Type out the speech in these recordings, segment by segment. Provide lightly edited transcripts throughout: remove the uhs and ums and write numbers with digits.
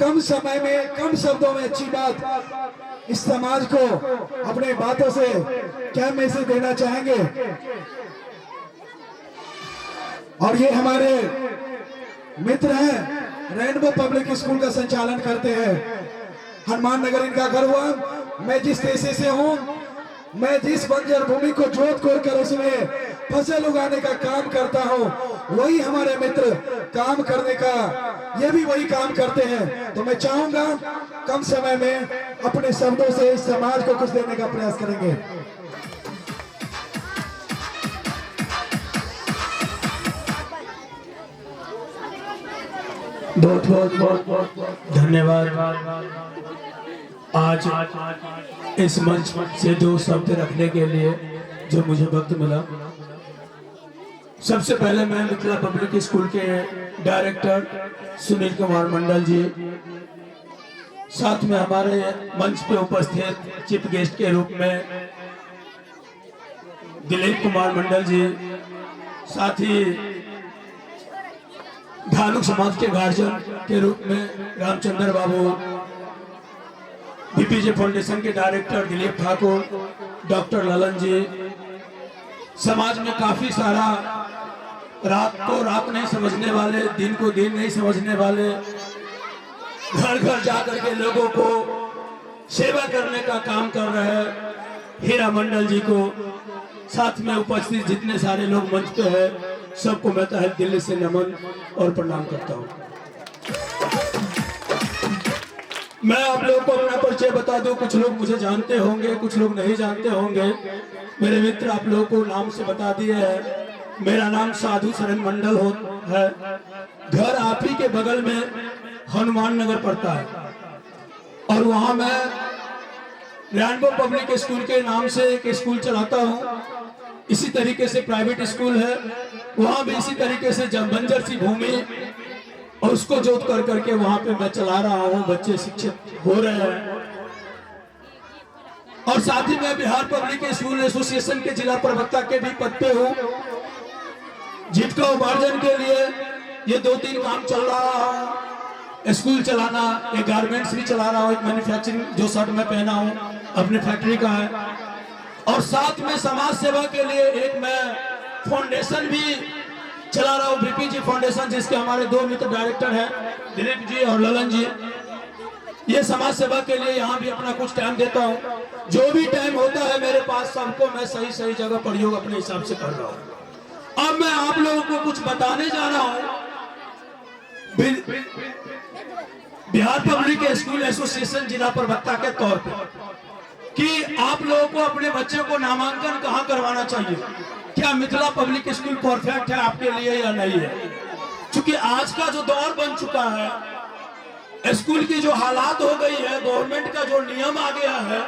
कम समय में कम शब्दों में अच्छी बात इस समाज को अपने बातों से क्या मैसेज देना चाहेंगे। और ये हमारे मित्र हैं, रेनबो पब्लिक स्कूल का संचालन करते हैं, हनुमान नगर इनका घर हुआ। मैं जिस देश से हूँ, मैं जिस बंजर भूमि को जोत कोड़ कर उसमें फसल उगाने का काम करता हूँ, वही हमारे मित्र काम करने का ये भी वही काम करते हैं। तो मैं चाहूंगा कम समय में अपने शब्दों से इस समाज को कुछ देने का प्रयास करेंगे। बहुत बहुत बहुत बहुत धन्यवाद आज इस मंच से दो शब्द रखने के लिए जो मुझे वक्त मिला। सबसे पहले मैं मिथिला पब्लिक स्कूल के डायरेक्टर सुनील कुमार मंडल जी, साथ में हमारे मंच पे उपस्थित चीफ गेस्ट के रूप में दिलीप कुमार मंडल जी, साथ ही धानुक समाज के गार्जियन के रूप में रामचंद्र बाबू, बीपीजे फाउंडेशन के डायरेक्टर दिलीप ठाकुर, डॉक्टर ललन जी, समाज में काफी सारा रात को रात नहीं समझने वाले, दिन को दिन नहीं समझने वाले, घर घर जाकर के लोगों को सेवा करने का काम कर रहे हीरा मंडल जी को, साथ में उपस्थित जितने सारे लोग मंच पे हैं, सबको मैं तहे दिल से नमन और प्रणाम करता हूँ। मैं आप लोगों को अपना परिचय बता दूं, कुछ लोग मुझे जानते होंगे, कुछ लोग नहीं जानते होंगे। मेरे मित्र आप लोगों को नाम से बता दिए है। मेरा नाम साधु शरण मंडल है, घर आप ही के बगल में हनुमान नगर पड़ता है, और वहां मैं रेनबो पब्लिक स्कूल के नाम से एक स्कूल चलाता हूं। इसी तरीके से प्राइवेट स्कूल है, वहां भी इसी तरीके से बंजर सी भूमि और उसको जोत कर करके वहां पे मैं चला रहा हूं, बच्चे शिक्षित हो रहे हैं। और साथ ही मैं बिहार पब्लिक स्कूल एसोसिएशन के जिला प्रवक्ता के भी पद पे हूं, जिसका उपार्जन के लिए ये 2-3 काम चल रहा है। स्कूल चलाना, एक गारमेंट्स भी चला रहा हूँ, एक मैन्युफैक्चरिंग जो शर्ट में पहना हूँ अपने फैक्ट्री का है, और साथ में समाज सेवा के लिए एक मैं फाउंडेशन भी चला रहा हूँ, बीपीजी फाउंडेशन, जिसके हमारे 2 मित्र डायरेक्टर हैं, दिलीप जी और ललन जी। ये समाज सेवा के लिए यहाँ भी अपना कुछ टाइम देता हूँ। जो भी टाइम होता है मेरे पास, सबको मैं सही सही जगह प्रयोग अपने हिसाब से कर रहा हूँ। अब मैं आप लोगों को कुछ बताने जा रहा हूँ बिहार पब्लिक स्कूल एसोसिएशन जिला प्रवक्ता के तौर पर, कि आप लोगों को अपने बच्चे को नामांकन कहाँ करवाना चाहिए। क्या मिथिला पब्लिक स्कूल परफेक्ट है आपके लिए या नहीं है? क्योंकि आज का जो दौर बन चुका है, स्कूल की जो हालात हो गई है, गवर्नमेंट का जो नियम आ गया है,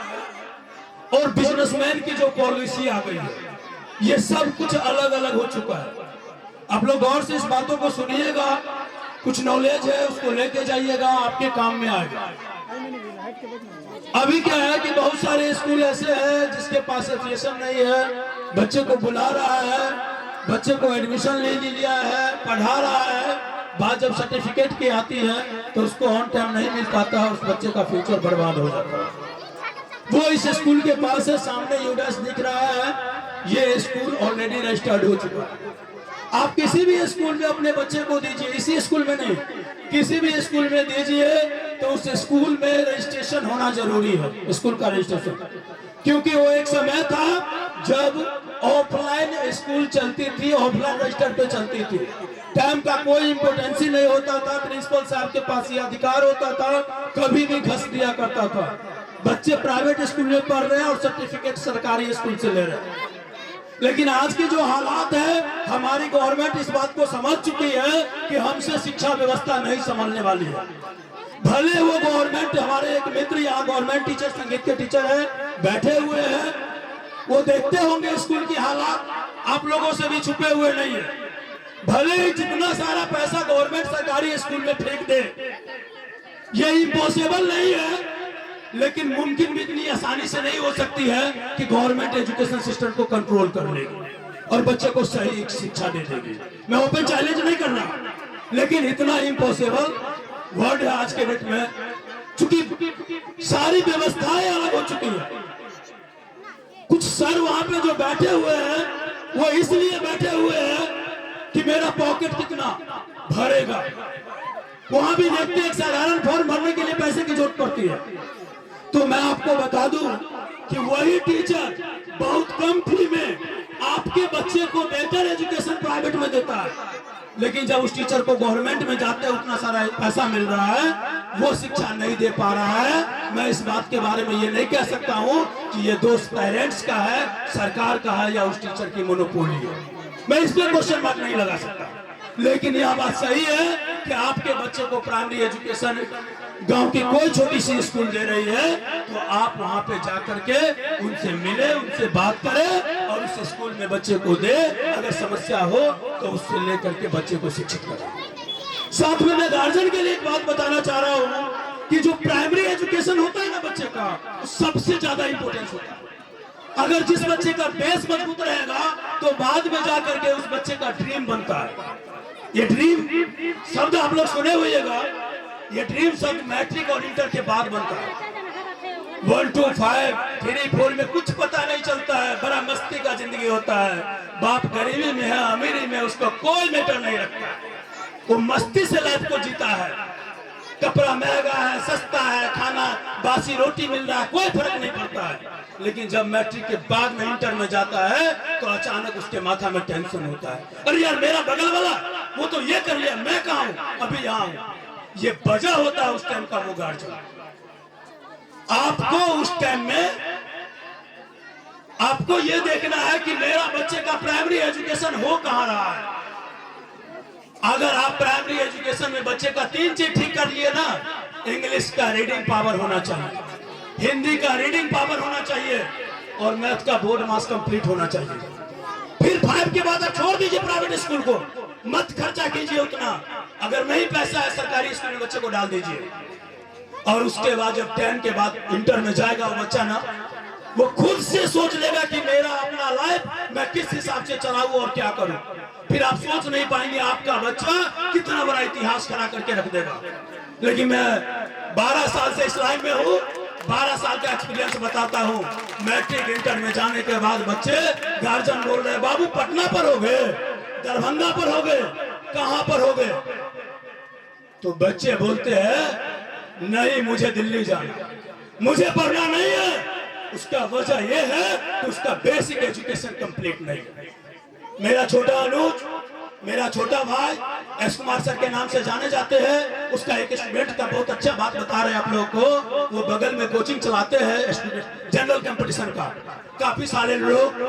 और बिजनेसमैन की जो पॉलिसी आ गई है, ये सब कुछ अलग अलग हो चुका है। आप लोग गौर से इस बातों को सुनिएगा, कुछ नॉलेज है उसको लेके जाइएगा, आपके काम में आएगा। अभी क्या है कि बहुत सारे स्कूल ऐसे हैं जिसके पास एफिलिएशन नहीं है, बच्चे को बुला रहा है, बच्चे को एडमिशन ले लिया है, पढ़ा रहा है, बात जब सर्टिफिकेट की आती है तो उसको ऑन टाइम नहीं मिल पाता है, उस बच्चे का फ्यूचर बर्बाद हो जाता है। वो इस स्कूल के पास है, सामने यूडस दिख रहा है, ये स्कूल ऑलरेडी रजिस्टर्ड हो चुका है। आप किसी भी स्कूल में अपने बच्चे को दीजिए, इसी स्कूल में नहीं, किसी भी स्कूल में दीजिए, तो उस स्कूल में रजिस्ट्रेशन होना जरूरी है, स्कूल का रजिस्ट्रेशन। क्योंकि वो एक समय था जब ऑफलाइन स्कूल चलती थी, ऑफलाइन रजिस्टर पे चलती थी, टाइम का कोई इंपोर्टेंस ही नहीं होता था, प्रिंसिपल साहब के पास ये अधिकार होता था, कभी भी घस दिया करता था। बच्चे प्राइवेट स्कूल में पढ़ रहे हैं और सर्टिफिकेट सरकारी स्कूल से ले रहे हैं। लेकिन आज की जो हालात है, हमारी गवर्नमेंट इस बात को समझ चुकी है कि हमसे शिक्षा व्यवस्था नहीं संभलने वाली है। भले वो गवर्नमेंट, हमारे एक मित्र यहाँ गवर्नमेंट टीचर, संगीत के टीचर है, बैठे हुए हैं, वो देखते होंगे स्कूल की हालात, आप लोगों से भी छुपे हुए नहीं है। भले ही जितना सारा पैसा गवर्नमेंट सरकारी स्कूल में फेंक दे, ये इम्पॉसिबल नहीं है, लेकिन मुमकिन भी इतनी आसानी से नहीं हो सकती है कि गवर्नमेंट एजुकेशन सिस्टम को कंट्रोल कर लेगी और बच्चे को सही शिक्षा दे देगी। मैं ओपन चैलेंज नहीं कर रहा, लेकिन इतना इम्पॉसिबल वर्ड है आज के डेट में, चूंकि सारी व्यवस्थाएं अलग हो चुकी है। कुछ सर वहां पे जो बैठे हुए हैं वो इसलिए बैठे हुए हैं कि मेरा पॉकेट कितना भरेगा। वहां भी देखते हैं साधारण फॉर्म भरने के लिए पैसे की जरूरत पड़ती है। तो मैं आपको बता दूं कि वही टीचर बहुत कम फी में आपके बच्चे को बेहतर एजुकेशन प्राइवेट में देता है, लेकिन जब उस टीचर को गवर्नमेंट में जाते हैं उतना सारा पैसा मिल रहा है, वो शिक्षा नहीं दे पा रहा है। मैं इस बात के बारे में ये नहीं कह सकता हूँ कि ये दोष पेरेंट्स का है, सरकार का है या उस टीचर की मोनोपोली है। मैं इस पर क्वेश्चन मार्क नहीं लगा सकता, लेकिन यह बात सही है कि आपके बच्चे को प्राइमरी एजुकेशन गांव की कोई छोटी सी स्कूल दे रही है, तो आप वहां पे जाकर के उनसे मिले, उनसे बात करें और उस स्कूल में बच्चे को दे। अगर समस्या हो तो उससे लेकर के बच्चे को शिक्षित करें। साथ में मैं गार्जियन के लिए एक बात बताना चाह रहा हूं कि जो प्राइमरी एजुकेशन होता है ना बच्चे का, सबसे ज्यादा इंपॉर्टेंस होता है। अगर जिस बच्चे का बेस मजबूत रहेगा तो बाद में जाकर के उस बच्चे का ड्रीम बनता है। ये ड्रीम शब्द आप लोग सुने होइएगा, ये ड्रीम शब्द मैट्रिक और इंटर के बाद बनता है। 1 2 5 3 4 में कुछ पता नहीं चलता है, बड़ा मस्ती का जिंदगी होता है। बाप गरीबी में है, अमीरी में, उसको कोई मैटर नहीं रखता, वो मस्ती से लाइफ को जीता है। कपड़ा महंगा है, सस्ता है, खाना बासी रोटी मिल रहा है, कोई फर्क नहीं पड़ता है। लेकिन जब मैट्रिक के बाद में इंटर में जाता है तो अचानक उसके माथा में टेंशन होता है, अरे यार मेरा बगल वाला वो तो ये कर लिया, मैं कहाँ हूँ, अभी यहाँ हूँ। ये वजह होता है उस टाइम का वो गार्जियन। आपको उस टाइम में आपको ये देखना है कि मेरा बच्चे का प्राइमरी एजुकेशन हो कहाँ रहा है। अगर आप प्राइमरी एजुकेशन में बच्चे का 3 चीज ठीक कर लिए ना, इंग्लिश का रीडिंग पावर होना चाहिए, हिंदी का रीडिंग पावर होना चाहिए और मैथ का बोर्ड मास कंप्लीट होना चाहिए। फिर 5 के बाद आप छोड़ दीजिए प्राइवेट स्कूल को, मत खर्चा कीजिए उतना। अगर नहीं पैसा है सरकारी स्कूल में बच्चे को डाल दीजिए। और उसके बाद जब 10 के बाद इंटर में जाएगा वो बच्चा ना, वो खुद से सोच लेगा कि मेरा अपना लाइफ मैं किस हिसाब से चलाऊं और क्या करूं। फिर आप सोच नहीं पाएंगे आपका बच्चा कितना बड़ा इतिहास खड़ा करके रख देगा। लेकिन मैं 12 साल से इस लाइन में हूँ, 12 साल का एक्सपीरियंस बताता हूँ। मैट्रिक इंटर में जाने के बाद बच्चे गार्जियन बोल रहे हैं बाबू पटना पर हो गए, दरभंगा पर हो गए, कहां पर हो गए, तो बच्चे बोलते हैं नहीं मुझे दिल्ली जाना, मुझे पढ़ना नहीं है। उसका वजह यह है कि उसका बेसिक एजुकेशन कंप्लीट नहीं है। मेरा छोटा अनुज, मेरा छोटा भाई एस कुमार सर के नाम से जाने जाते हैं, उसका एक स्टूडेंट का बहुत अच्छा बात बता रहे हैं आप लोगों को। वो बगल में कोचिंग चलाते हैं स्टूडेंट जनरल कंपटीशन का। काफी सारे लोग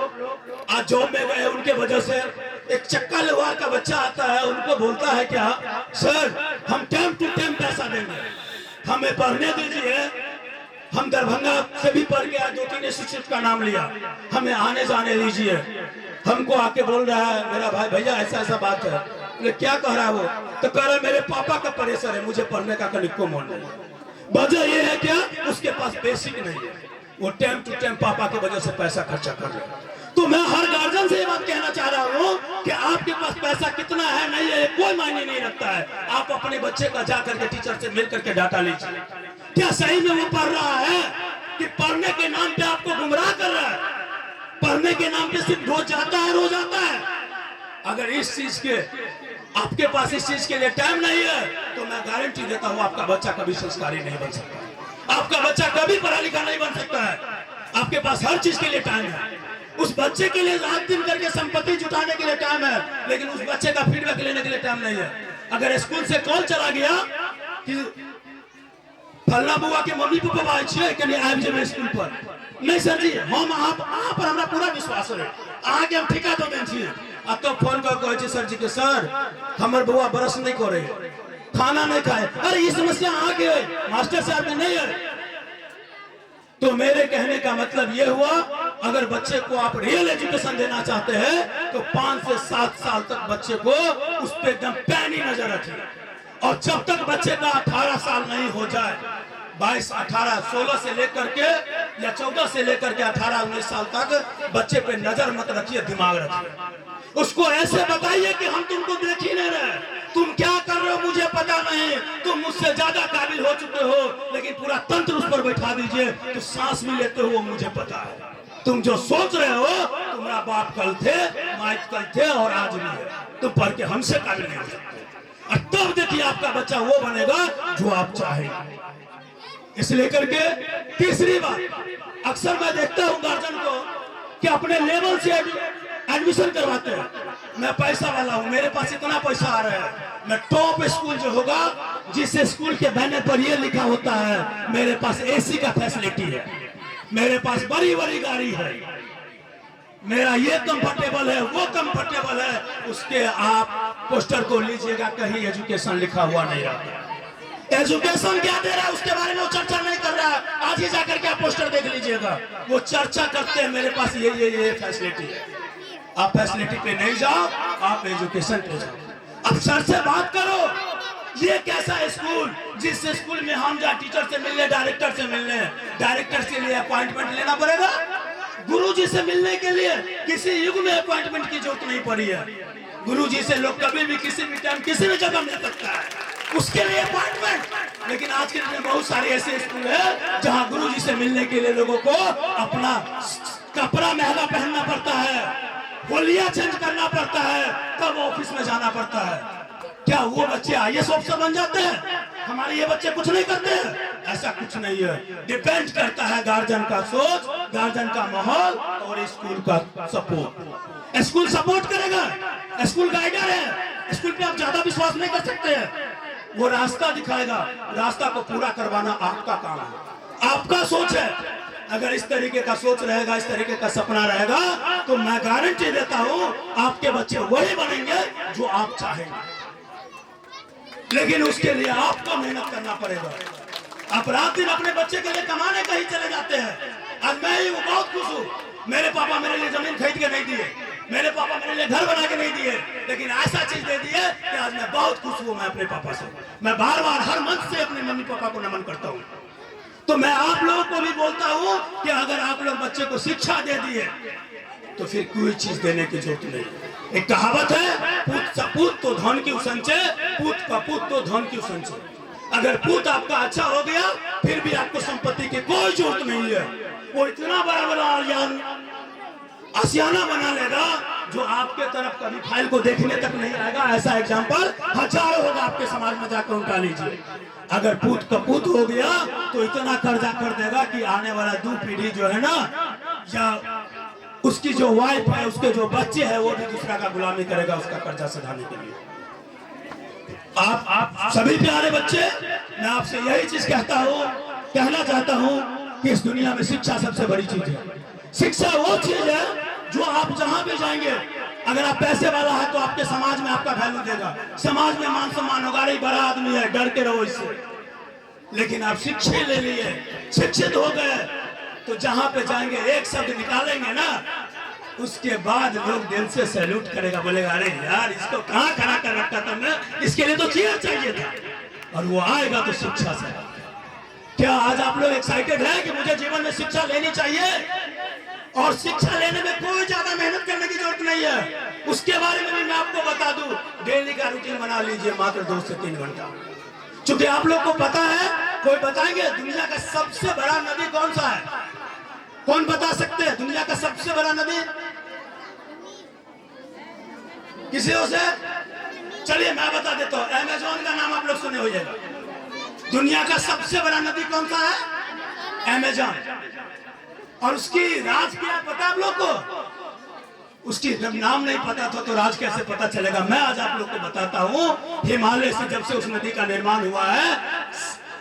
आज जॉब में गए, उनके वजह से एक चक्का लोहार का बच्चा आता है, उनको बोलता है क्या सर हम टाइम टू टाइम पैसा देंगे, हमें पढ़ने दीजिए। हम दरभंगा से भी पढ़ के 2-3 इंस्टीट्यूट का नाम लिया, हमें आने जाने दीजिए। हमको आके बोल रहा है मेरा भाई भैया ऐसा ऐसा बात है। बोले क्या कह रहा है वो, तो कह रहा है मेरे पापा का प्रेशर है, मुझे पढ़ने का कनिको मन नहीं। वजह ये है क्या, उसके पास बेसिक नहीं है, वो टाइम टू टाइम पापा की वजह से पैसा खर्चा कर रहे हैं। तो मैं हर गार्जियन से ये बात कहना चाह रहा हूँ कि आपके पास पैसा कितना है नहीं है कोई मायने नहीं रखता है। आप अपने बच्चे का जाकर के टीचर से मिल करके डाटा लीजिए, क्या सही में वो पढ़ रहा है कि पढ़ने के नाम पे आपको गुमराह कर रहा है। पढ़ने के नाम पे सिर्फ रोज जाता है, रोज आता है। अगर इस चीज के आपके पास इस चीज के लिए टाइम नहीं है तो मैं गारंटी देता हूँ आपका बच्चा कभी संस्कारी नहीं बन सकता, आपका बच्चा कभी पढ़ा लिखा नहीं बन सकता है। आपके पास हर चीज के लिए टाइम है, उस बच्चे के लिए रात दिन करके संपत्ति जुटाने के लिए टाइम है, लेकिन उस बच्चे का फीडबैक लेने के लिए टाइम नहीं है। अगर स्कूल से कॉल चला गया कि फलना बुआ के मम्मी पापा आए छे कनी आबि जेबे स्कूल पर, नहीं सर जी हम आप पर हमरा पूरा विश्वास है, अहाँ के हम ठिका दो देन छियै। आ तो फोन कर कहै छै सर जी के सर हमर बुआ ब्रश नहीं करे, खाना नहीं खाए। अरे ये समस्या अहाँ के है, मास्टर साहब के नहीं है। तो मेरे कहने का मतलब ये हुआ, अगर बच्चे को आप रियल एजुकेशन देना चाहते हैं तो 5 से 7 साल तक बच्चे को उस पे एकदम पैनी नजर रखिए। और जब तक बच्चे का 18 साल नहीं हो जाए, 22, 18, 16 से लेकर के या 14 से लेकर के 18, 19 साल तक बच्चे पे नजर मत रखिए, दिमाग रखिए। उसको ऐसे बताइए कि हम तुमको देख ही नहीं रहे, तुम क्या कर रहे हो मुझे पता नहीं, तुम मुझसे ज्यादा काबिल हो चुके हो, लेकिन पूरा तंत्र उस पर बैठा दीजिए तो सांस भी लेते हो मुझे पता है। तुम जो सोच रहे हो, तुम्हारा बाप कल थे, माई कल थे और आज भी है, तुम पढ़ के हमसे काबिल नहीं हो सकते। और तब देखिए आपका बच्चा वो बनेगा जो आप चाहेंगे। इसलिए करके तीसरी बात, अक्सर मैं देखता हूं गार्जियन को कि अपने लेवल से एडमिशन करवाते हैं। मैं पैसा वाला हूं, मेरे पास इतना पैसा आ रहा है, मैं टॉप स्कूल जो होगा, जिस स्कूल के बैनर पर ये लिखा होता है मेरे पास एसी का फैसिलिटी है, मेरे पास बड़ी बड़ी गाड़ी है, मेरा ये कंफर्टेबल है, वो कंफर्टेबल है, उसके आप पोस्टर को लीजिएगा, कहीं एजुकेशन लिखा हुआ नहीं रहता। एजुकेशन क्या दे रहा है उसके बारे में वो चर्चा नहीं कर रहा है। आज ही जाकर के आप पोस्टर देख लीजिएगा, वो चर्चा करते हैं मेरे पास ये फैसिलिटी है। आप फैसिलिटी पे नहीं जाओ, आप एजुकेशन पे जाओ। अब सर से बात करो, ये कैसा स्कूल जिस स्कूल में हम जाए टीचर से मिलने, डायरेक्टर से मिलने, डायरेक्टर के लिए अपॉइंटमेंट लेना पड़ेगा, गुरुजी से मिलने के लिए किसी युग में अपॉइंटमेंट की जरूरत नहीं पड़ी है। गुरुजी से लोग कभी भी किसी भी टाइम किसी भी जगह मिल सकता है, उसके लिए अपॉइंटमेंट। लेकिन आज के दिन में बहुत सारे ऐसे स्कूल है जहां गुरुजी से मिलने के लिए लोगों को अपना कपड़ा महंगा पहनना पड़ता है, होलिया चेंज करना पड़ता है, तब ऑफिस में जाना पड़ता है। क्या वो बच्चे आईएएस ऑफिसर बन जाते हैं? हमारे ये बच्चे कुछ नहीं करते हैं? ऐसा कुछ नहीं है। डिपेंड करता है गार्जियन का सोच, गार्जियन का माहौल और स्कूल का सपोर्ट। स्कूल सपोर्ट करेगा, स्कूल गाइडर है, स्कूल पे आप ज्यादा विश्वास नहीं कर सकते हैं। वो रास्ता दिखाएगा, रास्ता को पूरा करवाना आपका काम है, आपका सोच है। अगर इस तरीके का सोच रहेगा, इस तरीके का सपना रहेगा, तो मैं गारंटी देता हूं आपके बच्चे वही बनेंगे जो आप चाहेंगे। लेकिन उसके लिए आपको मेहनत करना पड़ेगा। आप रात दिन अपने बच्चे के लिए कमाने कहीं चले जाते हैं। आज मैं ही बहुत खुश हूँ, मेरे पापा मेरे लिए जमीन खरीद के नहीं दिए, मेरे पापा मेरे लिए घर बना के नहीं दिए, लेकिन ऐसा चीज दे दिए कि आज मैं बहुत खुश हूँ। मैं अपने पापा से, मैं बार बार हर मंच से अपने मम्मी पापा को नमन करता हूँ। तो मैं आप लोगों को भी बोलता हूँ कि अगर आप लोग बच्चे को शिक्षा दे दिए तो फिर कोई चीज देने की जरूरत नहीं। एक कहावत है, पूत सपूत तो धन की संचय, पूत कपूत तो धन की संचय। अगर पूत आपका अच्छा हो गया फिर भी आपको संपत्ति की कोई जरूरत नहीं है। वो इतना बड़ा बड़ा आशियाना बना लेगा जो आपके तरफ कभी फाइल को देखने तक नहीं आएगा। ऐसा एग्जाम्पल हजारों होगा आपके समाज में, जाकर उनका लीजिए। अगर पूत कपूत हो गया तो इतना कर्जा कर देगा कि आने वाला 2 पीढ़ी जो है ना, या उसकी जो वाइफ है, उसके जो बच्चे हैं, वो भी दूसरा का गुलामी करेगा उसका कर्जा सधाने के लिए। आप सभी प्यारे बच्चे, मैं आपसे यही चीज कहना चाहता हूँ कि इस दुनिया में शिक्षा सबसे बड़ी चीज है। शिक्षा वो चीज है जो आप जहां भी जाएंगे, अगर आप पैसे वाला है तो आपके समाज में आपका वैल्यू देगा, समाज में मान सम्मान होगा, अरे बड़ा आदमी है, डर के रहो इससे। लेकिन आप शिक्षित ले लिए, शिक्षित हो गए, तो जहां पे जाएंगे एक शब्द निकालेंगे ना, उसके बाद लोग दिल से सैल्यूट करेगा, बोलेगा अरे यार इसको कहाँ खड़ा कर रखा था मैं, इसके लिए तो चेयर चाहिए था। और वो आएगा तो शिक्षा से। क्या आज आप लोग एक्साइटेड है कि मुझे जीवन में शिक्षा लेनी चाहिए? और शिक्षा लेने में कोई ज्यादा मेहनत करने की जरूरत नहीं है। उसके बारे में भी मैं आपको बता दूं, डेली का रूटीन बना लीजिए, मात्र 2 से 3 घंटा। चूंकि आप लोग को पता है, कोई बताएंगे दुनिया का सबसे बड़ा नदी कौन सा है? कौन बता सकते हैं दुनिया का सबसे बड़ा नदी? किसी से? चलिए मैं बता देता हूँ, अमेज़न का नाम आप लोग सुने होइएगा। दुनिया का सबसे बड़ा नदी कौन सा है? अमेज़न। और उसकी राज क्या पता आप लोग को? उसकी जब नाम नहीं पता था तो राज कैसे पता चलेगा? मैं आज आप लोग को बताता हूँ। हिमालय से जब से उस नदी का निर्माण हुआ है,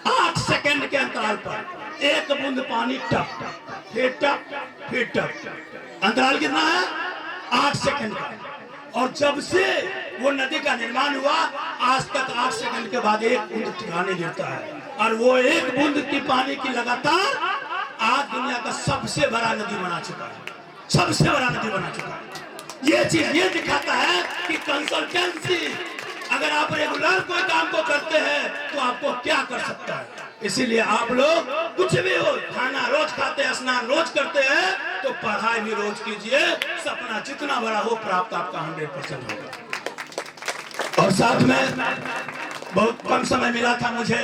8 सेकंड के अंतराल पर एक बूंद पानी टप फिर टप फिर टप। अंतराल कितना है? 8 सेकंड का। और जब से वो नदी का निर्माण हुआ आज तक 8 सेकंड के बाद एक बूंद ठिकाने गिरता है। और वो एक बूंद की पानी की लगातार आज दुनिया का सबसे बड़ा नदी बना चुका है, सबसे बड़ा नदी बना चुका है। ये चीज ये दिखाता है कि कंसल्टेंसी, अगर आप रेगुलर कोई काम को करते हैं तो आपको क्या कर सकता है। इसीलिए आप लोग कुछ भी हो, खाना रोज खाते हैं, स्नान रोज करते हैं, तो पढ़ाई भी रोज कीजिए। सपना जितना बड़ा हो प्राप्त आपका 100% होगा। और साथ में बहुत कम समय मिला था मुझे,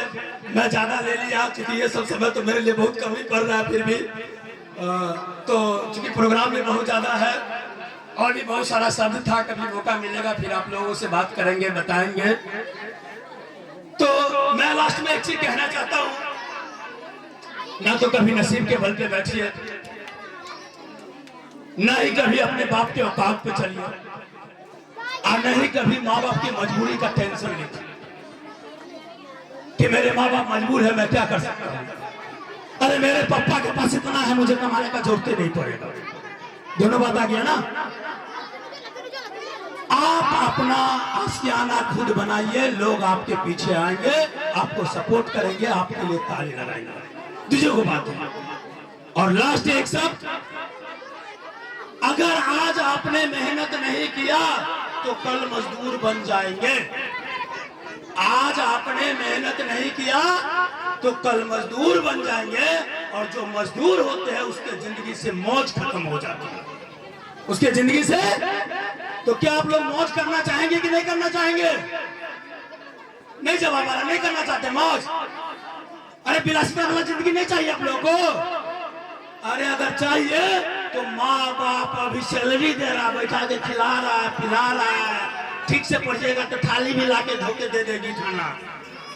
मैं ज्यादा ले लिया क्योंकि ये सब समय तो मेरे लिए बहुत कम ही पड़ रहा है। फिर भी तो चूंकि प्रोग्राम में बहुत ज्यादा है और भी बहुत सारा शब्द था, कभी मौका मिलेगा फिर आप लोगों से बात करेंगे, बताएंगे। तो मैं लास्ट में एक चीज कहना चाहता हूँ, ना तो कभी नसीब के बल पे बैठिए, ना ही कभी अपने बाप के औकात पे चलिए, और न ही कभी माँ बाप की मजबूरी का टेंशन लीजिए कि मेरे माँ बाप मजबूर है, मैं क्या कर सकता हूँ। अरे मेरे पापा के पास इतना है, मुझे कमाने का जरूरत नहीं पड़ेगा। दोनों बात आ गया ना। आप अपना आशियाना खुद बनाइए, लोग आपके पीछे आएंगे, आपको सपोर्ट करेंगे, आपके लिए ताली लगाएंगे। दूसरे को बात है। और लास्ट एक शब्द, अगर आज आपने मेहनत नहीं किया तो कल मजदूर बन जाएंगे। आज आपने मेहनत नहीं किया तो कल मजदूर बन जाएंगे, और जो मजदूर होते हैं उसके जिंदगी से मौज खत्म हो जाती है, उसके जिंदगी से। तो क्या आप लोग मौज करना चाहेंगे कि नहीं करना चाहेंगे? नहीं जवाब आ रहा, नहीं करना चाहते मौज। अरे विलासिता वाला जिंदगी नहीं चाहिए आप लोगों को। अरे अगर चाहिए तो माँ बाप अभी सैलरी दे रहा, बैठा के खिला रहा है, पिला रहा है, ठीक से पढ़िएगा तो थाली भी लाके धोके दे देगी खाना,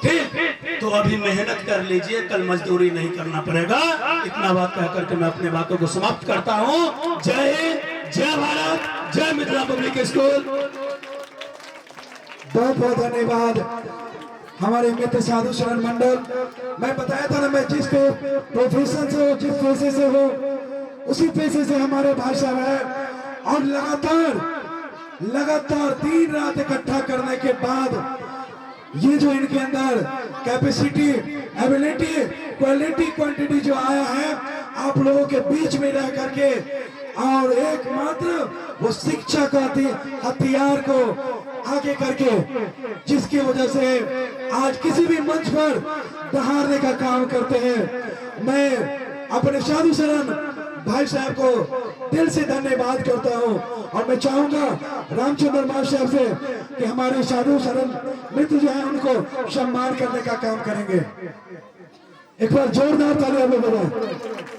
ठीक। तो अभी मेहनत कर लीजिए, कल मजदूरी नहीं करना पड़ेगा। इतना बात कह करके मैं अपने बातों को समाप्त करता हूँ। जय हिंद, जय भारत, जय मिथिला पब्लिक स्कूल। बहुत बहुत धन्यवाद हमारे मित्र साधु शरण मंडल। मैं बताया था ना, मैं जिस प्रोफेशन से हूँ, जिस पेशे से हूँ, उसी पेशे से हमारे भाई साहब है। और लगातार दिन रात इकट्ठा करने के बाद ये जो इनके अंदर कैपेसिटी, एबिलिटी, क्वालिटी, क्वांटिटी जो आया है, आप लोगों के बीच में रह करके, और एकमात्र वो शिक्षा का हथियार को आगे करके, जिसकी वजह से आज किसी भी मंच पर दहाड़ने का काम करते हैं। मैं अपने साधु शरण भाई साहब को दिल से धन्यवाद करता हूं, और मैं चाहूंगा रामचंद्र मास्टर साहब से कि हमारे साधु शरण मित्र जो है उनको सम्मान करने का काम करेंगे। एक बार जोरदार ताली आप लोग बजाएं।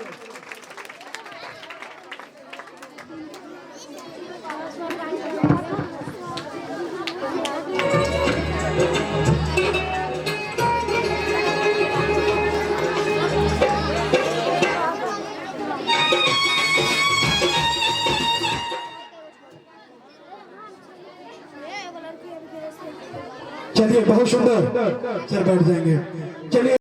चलिए, बहुत सुंदर सर, बैठ जाएंगे। चलिए।